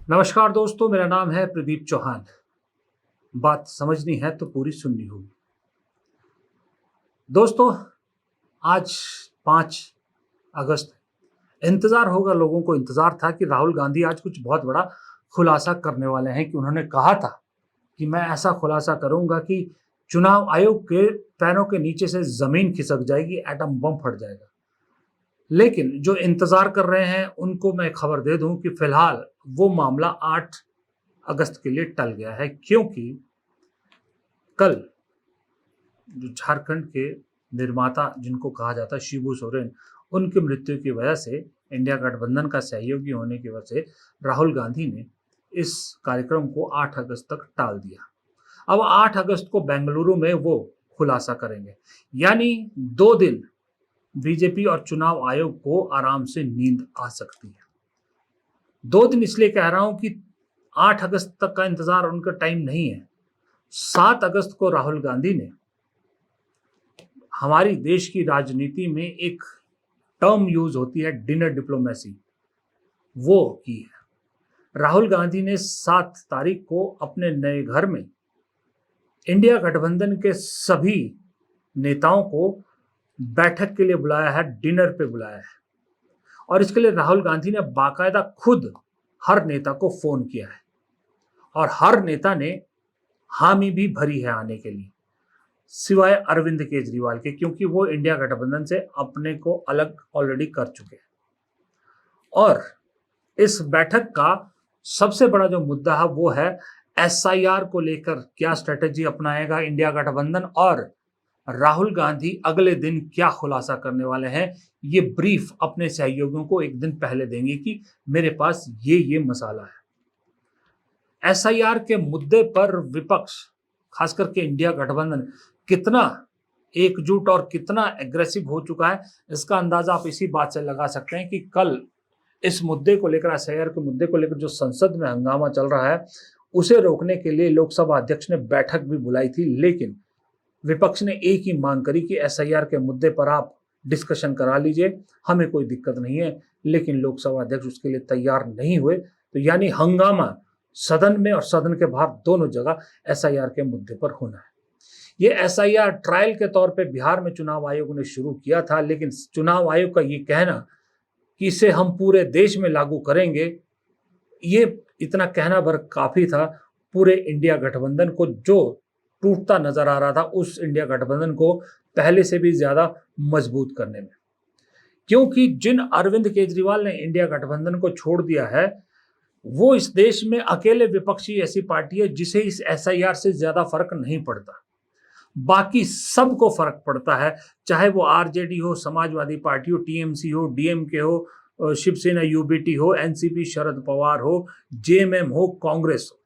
नमस्कार दोस्तों, मेरा नाम है प्रदीप चौहान। बात समझनी है तो पूरी सुननी होगी। दोस्तों, आज 5 अगस्त इंतज़ार होगा, लोगों को इंतज़ार था कि राहुल गांधी आज कुछ बहुत बड़ा खुलासा करने वाले हैं कि उन्होंने कहा था कि मैं ऐसा खुलासा करूंगा कि चुनाव आयोग के पैरों के नीचे से ज़मीन खिसक जाएगी, एटम बम फट जाएगा। लेकिन जो इंतज़ार कर रहे हैं उनको मैं खबर दे दूं कि फिलहाल वो मामला 8 अगस्त के लिए टल गया है, क्योंकि कल जो झारखंड के निर्माता जिनको कहा जाता है शिबू सोरेन, उनकी मृत्यु की वजह से इंडिया गठबंधन का सहयोगी होने की वजह से राहुल गांधी ने इस कार्यक्रम को 8 अगस्त तक टाल दिया। अब 8 अगस्त को बेंगलुरु में वो खुलासा करेंगे, यानी 2 दिन बीजेपी और चुनाव आयोग को आराम से नींद आ सकती है। 2 दिन इसलिए कह रहा हूं कि 8 अगस्त तक का इंतजार उनका टाइम नहीं है। 7 अगस्त को राहुल गांधी ने हमारी देश की राजनीति में एक टर्म यूज होती है, डिनर डिप्लोमेसी, वो की है। राहुल गांधी ने 7 तारीख को अपने नए घर में इंडिया गठबंधन के सभी नेताओं को बैठक के लिए बुलाया है, डिनर पे बुलाया है। और इसके लिए राहुल गांधी ने बाकायदा खुद हर नेता को फोन किया है और हर नेता ने हामी भी भरी है आने के लिए, सिवाय अरविंद केजरीवाल के, क्योंकि वो इंडिया गठबंधन से अपने को अलग ऑलरेडी कर चुके हैं। और इस बैठक का सबसे बड़ा जो मुद्दा है वो है एसआईआर को लेकर क्या स्ट्रेटेजी अपनाएगा इंडिया गठबंधन, और राहुल गांधी अगले दिन क्या खुलासा करने वाले हैं। ये ब्रीफ अपने सहयोगियों को एक दिन पहले देंगे कि मेरे पास ये मसाला है। एसआईआर के मुद्दे पर विपक्ष, खास करके इंडिया गठबंधन, कितना एकजुट और कितना एग्रेसिव हो चुका है, इसका अंदाजा आप इसी बात से लगा सकते हैं कि कल इस मुद्दे को लेकर, एसआईआर के मुद्दे को लेकर जो संसद में हंगामा चल रहा है, उसे रोकने के लिए लोकसभा अध्यक्ष ने बैठक भी बुलाई थी। लेकिन विपक्ष ने एक ही मांग करी कि एसआईआर के मुद्दे पर आप डिस्कशन करा लीजिए, हमें कोई दिक्कत नहीं है। लेकिन लोकसभा अध्यक्ष उसके लिए तैयार नहीं हुए, तो यानी हंगामा सदन में और सदन के बाहर दोनों जगह एसआईआर के मुद्दे पर होना है। ये एसआईआर ट्रायल के तौर पे बिहार में चुनाव आयोग ने शुरू किया था, लेकिन चुनाव आयोग का ये कहना कि इसे हम पूरे देश में लागू करेंगे, ये इतना कहना भर काफी था पूरे इंडिया गठबंधन को, जो टूटता नजर आ रहा था, उस इंडिया गठबंधन को पहले से भी ज्यादा मजबूत करने में। क्योंकि जिन अरविंद केजरीवाल ने इंडिया गठबंधन को छोड़ दिया है, वो इस देश में अकेले विपक्षी ऐसी पार्टी है जिसे इस एसआईआर से ज्यादा फर्क नहीं पड़ता। बाकी सबको फर्क पड़ता है, चाहे वो आरजेडी हो, समाजवादी पार्टी हो, टीएमसी हो, डीएमके हो, शिवसेना यूबीटी हो, एनसीपी शरद पवार हो, जेएमएम हो, कांग्रेस हो,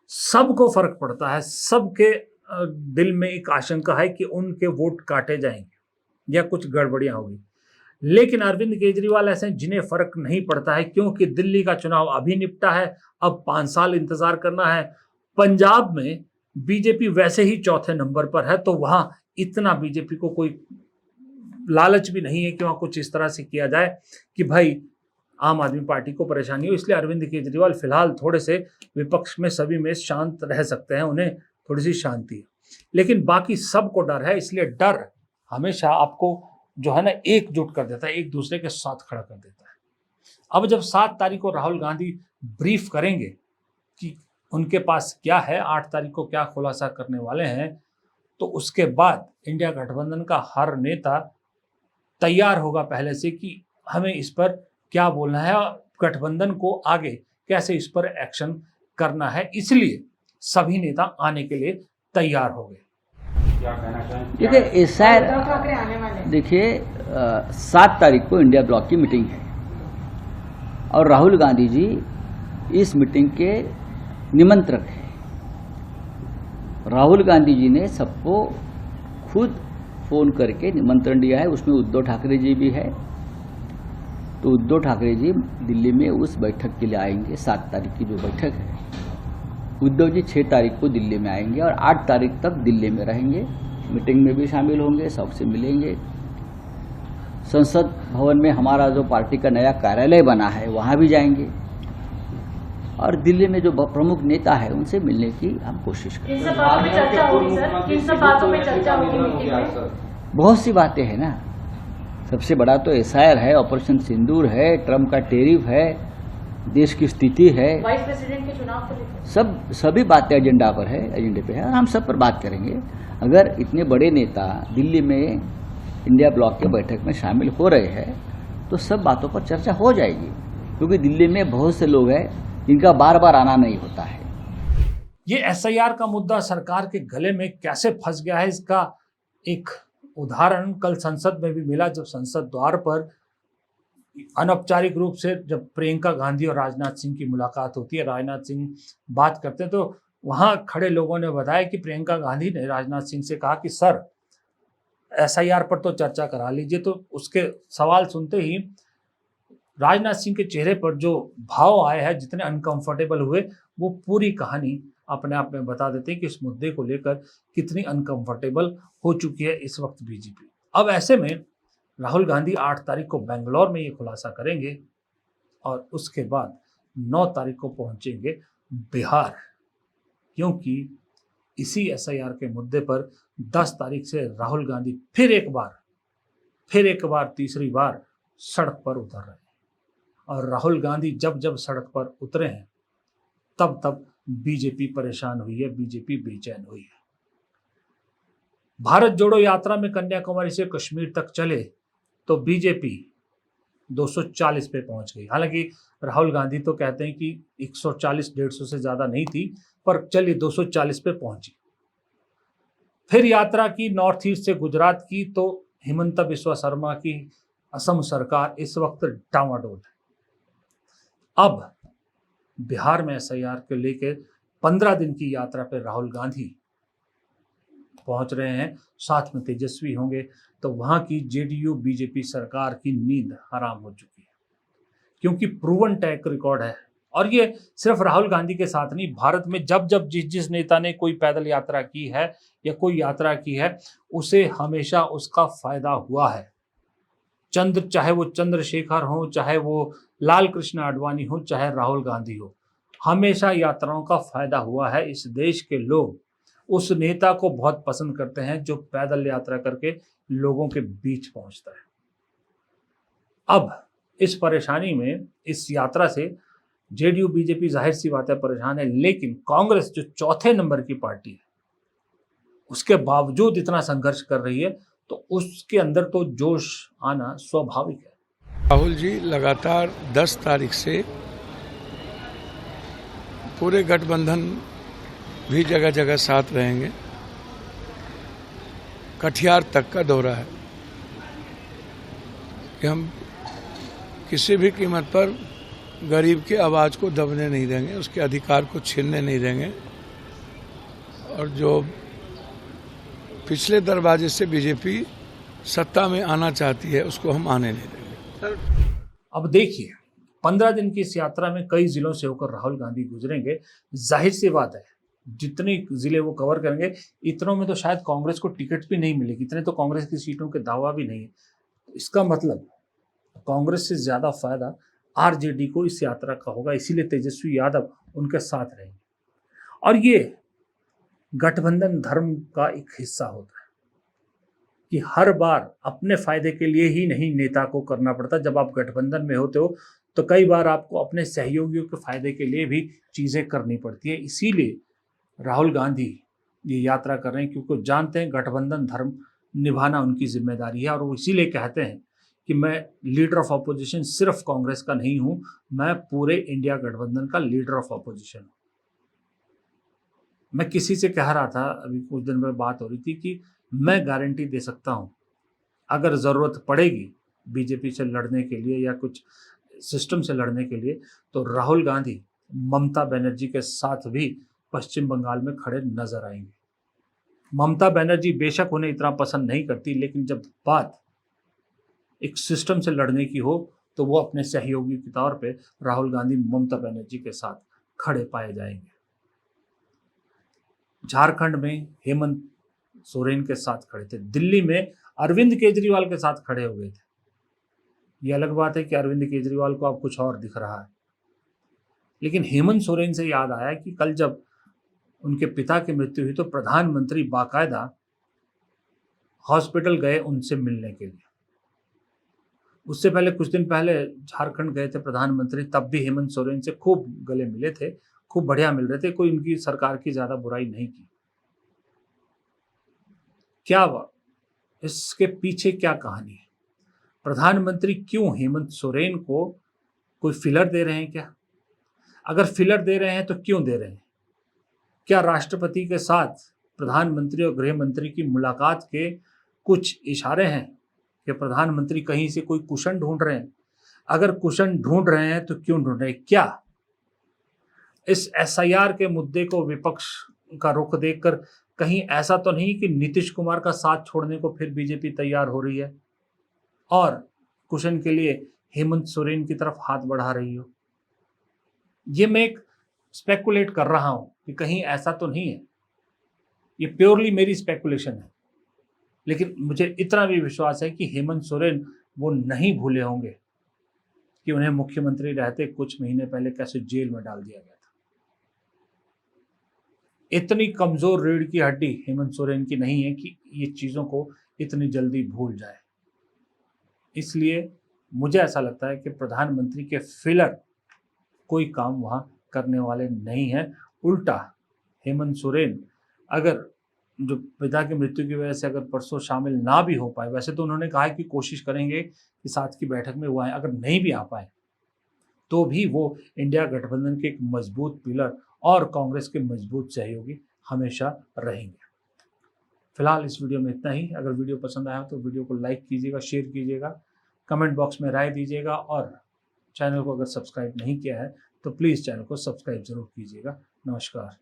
सबको फर्क पड़ता है। सबके दिल में एक आशंका है कि उनके वोट काटे जाएंगे या कुछ गड़बड़ियां होगी। लेकिन अरविंद केजरीवाल ऐसे जिन्हें फर्क नहीं पड़ता है, क्योंकि दिल्ली का चुनाव अभी निपटा है, अब 5 साल इंतजार करना है। पंजाब में बीजेपी वैसे ही चौथे नंबर पर है, तो वहां इतना बीजेपी को कोई लालच भी नहीं है कि वहां कुछ इस तरह से किया जाए कि भाई आम आदमी पार्टी को परेशानी हो। इसलिए अरविंद केजरीवाल फिलहाल थोड़े से विपक्ष में सभी में शांत रह सकते हैं, उन्हें थोड़ी सी शांति है। लेकिन बाकी सबको डर है, इसलिए डर हमेशा आपको जो है ना एकजुट कर देता है, एक दूसरे के साथ खड़ा कर देता है। अब जब 7 तारीख को राहुल गांधी ब्रीफ करेंगे कि उनके पास क्या है, 8 तारीख को क्या खुलासा करने वाले हैं, तो उसके बाद इंडिया गठबंधन का हर नेता तैयार होगा पहले से कि हमें इस पर क्या बोलना है, गठबंधन को आगे कैसे इस पर एक्शन करना है। इसलिए सभी नेता आने के लिए तैयार हो गए। देखिए देखिए 7 तारीख को इंडिया ब्लॉक की मीटिंग है और राहुल गांधी जी इस मीटिंग के निमंत्रक हैं। राहुल गांधी जी ने सबको खुद फोन करके निमंत्रण दिया है, उसमें उद्धव ठाकरे जी भी है। तो उद्धव ठाकरे जी दिल्ली में उस बैठक के लिए आएंगे। 7 तारीख की जो बैठक है, उद्धव जी 6 तारीख को दिल्ली में आएंगे और 8 तारीख तक दिल्ली में रहेंगे, मीटिंग में भी शामिल होंगे, सबसे मिलेंगे। संसद भवन में हमारा जो पार्टी का नया कार्यालय बना है वहाँ भी जाएंगे। और दिल्ली में जो प्रमुख नेता है उनसे मिलने की हम कोशिश करें। इन सब बातों पे चर्चा होगी सर, इन सब बातों पे चर्चा होगी मीटिंग में। बहुत सी बातें हैं ना, सबसे बड़ा तो एसआईआर है, ऑपरेशन सिंदूर है, ट्रम्प का टेरिफ है, देश की स्थिति है, वाइस प्रेसिडेंट के चुनाव को लेकर सभी बातें एजेंडे पे है और हम सब पर बात करेंगे। अगर इतने बड़े नेता दिल्ली में इंडिया ब्लॉक के बैठक में शामिल हो रहे हैं तो सब बातों पर चर्चा हो जाएगी, क्योंकि दिल्ली में बहुत से लोग हैं जिनका बार बार आना नहीं होता है। ये एसआईआर का मुद्दा सरकार के गले में कैसे फंस गया है, इसका एक उदाहरण कल संसद में भी मिला, जब संसद द्वार पर अनौपचारिक रूप से जब प्रियंका गांधी और राजनाथ सिंह की मुलाकात होती है, राजनाथ सिंह बात करते हैं, तो वहां खड़े लोगों ने बताया कि प्रियंका गांधी ने राजनाथ सिंह से कहा कि सर एसआईआर पर तो चर्चा करा लीजिए। तो उसके सवाल सुनते ही राजनाथ सिंह के चेहरे पर जो भाव आए हैं, जितने अनकंफर्टेबल हुए, वो पूरी कहानी अपने आप में बता देते हैं कि इस मुद्दे को लेकर कितनी अनकंफर्टेबल हो चुकी है इस वक्त बीजेपी। अब ऐसे में राहुल गांधी 8 तारीख को बेंगलोर में ये खुलासा करेंगे और उसके बाद 9 तारीख को पहुंचेंगे बिहार, क्योंकि इसी एसआईआर के मुद्दे पर 10 तारीख से राहुल गांधी फिर एक बार तीसरी बार सड़क पर उतर रहे हैं। और राहुल गांधी जब जब सड़क पर उतरे हैं तब तब बीजेपी परेशान हुई है, बीजेपी बेचैन हुई है। भारत जोड़ो यात्रा में कन्याकुमारी से कश्मीर तक चले तो बीजेपी 240 पे पहुंच गई। हालांकि राहुल गांधी तो कहते हैं कि 140-150 से ज्यादा नहीं थी, पर चली 240 पे पहुंची। फिर यात्रा की नॉर्थ ईस्ट से गुजरात की, तो हिमंता बिस्वा शर्मा की असम सरकार इस वक्त डामाडोल है। अब बिहार में एसआईआर को लेकर 15 दिन की यात्रा पर राहुल गांधी पहुंच रहे हैं, साथ में तेजस्वी होंगे। तो वहां की जेडीयू बीजेपी सरकार की नींद हराम हो चुकी है, क्योंकि प्रूवन ट्रैक रिकॉर्ड है। और ये सिर्फ राहुल गांधी के साथ नहीं, भारत में जब जब जिस नेता ने कोई पैदल यात्रा की है या कोई यात्रा की है, उसे हमेशा उसका फायदा हुआ है। चाहे वो चंद्रशेखर हो, चाहे वो लाल कृष्ण आडवाणी हो, चाहे राहुल गांधी हो, हमेशा यात्राओं का फायदा हुआ है। इस देश के लोग उस नेता को बहुत पसंद करते हैं जो पैदल यात्रा करके लोगों के बीच पहुंचता है। अब इस परेशानी में, इस यात्रा से जेडीयू बीजेपी जाहिर सी बात है परेशान है, लेकिन कांग्रेस जो चौथे नंबर की पार्टी है, उसके बावजूद इतना संघर्ष कर रही है, तो उसके अंदर तो जोश आना स्वाभाविक है। राहुल जी लगातार 10 तारीख से पूरे गठबंधन भी जगह जगह साथ रहेंगे। कटिहार तक का दौरा है कि हम किसी भी कीमत पर गरीब की आवाज़ को दबने नहीं देंगे, उसके अधिकार को छीनने नहीं देंगे। और जो पिछले दरवाजे से बीजेपी सत्ता में आना चाहती है, उसको हम आने नहीं देंगे। अब देखिए, 15 दिन की इस यात्रा में कई जिलों से होकर राहुल गांधी गुजरेंगे। जाहिर सी बात है, जितने जिले वो कवर करेंगे, इतनों में तो शायद कांग्रेस को टिकट भी नहीं मिलेगी, इतने तो कांग्रेस की सीटों के दावा भी नहीं है। इसका मतलब कांग्रेस से ज्यादा फायदा आरजेडी को इस यात्रा का होगा, इसीलिए तेजस्वी यादव उनके साथ रहेंगे। और ये गठबंधन धर्म का एक हिस्सा होता है कि हर बार अपने फायदे के लिए ही नहीं नेता को करना पड़ता। जब आप गठबंधन में होते हो तो कई बार आपको अपने सहयोगियों के फायदे के लिए भी चीजें करनी पड़ती है। इसीलिए राहुल गांधी ये यात्रा कर रहे हैं, क्योंकि जानते हैं गठबंधन धर्म निभाना उनकी जिम्मेदारी है। और वो इसीलिए कहते हैं कि मैं लीडर ऑफ ऑपोजिशन सिर्फ कांग्रेस का नहीं हूं, मैं पूरे इंडिया गठबंधन का लीडर ऑफ ऑपोजिशन हूं। मैं किसी से कह रहा था, अभी कुछ दिन में बात हो रही थी, कि मैं गारंटी दे सकता हूं अगर ज़रूरत पड़ेगी बीजेपी से लड़ने के लिए या कुछ सिस्टम से लड़ने के लिए, तो राहुल गांधी ममता बनर्जी के साथ भी पश्चिम बंगाल में खड़े नजर आएंगे। ममता बनर्जी बेशक उन्हें इतना पसंद नहीं करती, लेकिन जब बात एक सिस्टम से लड़ने की हो तो वो अपने सहयोगी के तौर पे राहुल गांधी ममता बनर्जी के साथ खड़े पाए जाएंगे। झारखंड में हेमंत सोरेन के साथ खड़े थे, दिल्ली में अरविंद केजरीवाल के साथ खड़े हो गए थे। ये अलग बात है कि अरविंद केजरीवाल को अब कुछ और दिख रहा है, लेकिन हेमंत सोरेन से याद आया कि कल जब उनके पिता की मृत्यु हुई तो प्रधानमंत्री बाकायदा हॉस्पिटल गए उनसे मिलने के लिए। उससे पहले कुछ दिन पहले झारखंड गए थे प्रधानमंत्री, तब भी हेमंत सोरेन से खूब गले मिले थे, खूब बढ़िया मिल रहे थे, कोई उनकी सरकार की ज्यादा बुराई नहीं की। क्या इसके पीछे क्या कहानी है? प्रधानमंत्री क्यों हेमंत सोरेन को कोई फिलर दे रहे हैं क्या? अगर फिलर दे रहे हैं तो क्यों दे रहे हैं? क्या राष्ट्रपति के साथ प्रधानमंत्री और गृह मंत्री की मुलाकात के कुछ इशारे हैं कि प्रधानमंत्री कहीं से कोई कुशन ढूंढ रहे हैं? अगर कुशन ढूंढ रहे हैं तो क्यों ढूंढ रहे हैं? क्या इस एसआईआर के मुद्दे को विपक्ष का रुख देखकर कहीं ऐसा तो नहीं कि नीतीश कुमार का साथ छोड़ने को फिर बीजेपी तैयार हो रही है और कुशन के लिए हेमंत सोरेन की तरफ हाथ बढ़ा रही हो? ये मैं एक स्पेकुलेट कर रहा हूं कि कहीं ऐसा तो नहीं है। ये प्योरली मेरी स्पेकुलेशन है, लेकिन मुझे इतना भी विश्वास है कि हेमंत सोरेन वो नहीं भूले होंगे कि उन्हें मुख्यमंत्री रहते कुछ महीने पहले कैसे जेल में डाल दिया गया था। इतनी कमजोर रीढ़ की हड्डी हेमंत सोरेन की नहीं है कि ये चीजों को इतनी जल्दी भूल जाए। इसलिए मुझे ऐसा लगता है कि प्रधानमंत्री के फिलर कोई काम वहां करने वाले नहीं है। उल्टा हेमंत सोरेन अगर जो पिता की मृत्यु की वजह से अगर परसों शामिल ना भी हो पाए, वैसे तो उन्होंने कहा है कि कोशिश करेंगे कि साथ की बैठक में वो आए, अगर नहीं भी आ पाए तो भी वो इंडिया गठबंधन के एक मजबूत पिलर और कांग्रेस के मजबूत सहयोगी हमेशा रहेंगे। फिलहाल इस वीडियो में इतना ही। अगर वीडियो पसंद आया तो वीडियो को लाइक कीजिएगा, शेयर कीजिएगा, कमेंट बॉक्स में राय दीजिएगा और चैनल को अगर सब्सक्राइब नहीं किया है तो प्लीज़ चैनल को सब्सक्राइब जरूर कीजिएगा। नमस्कार।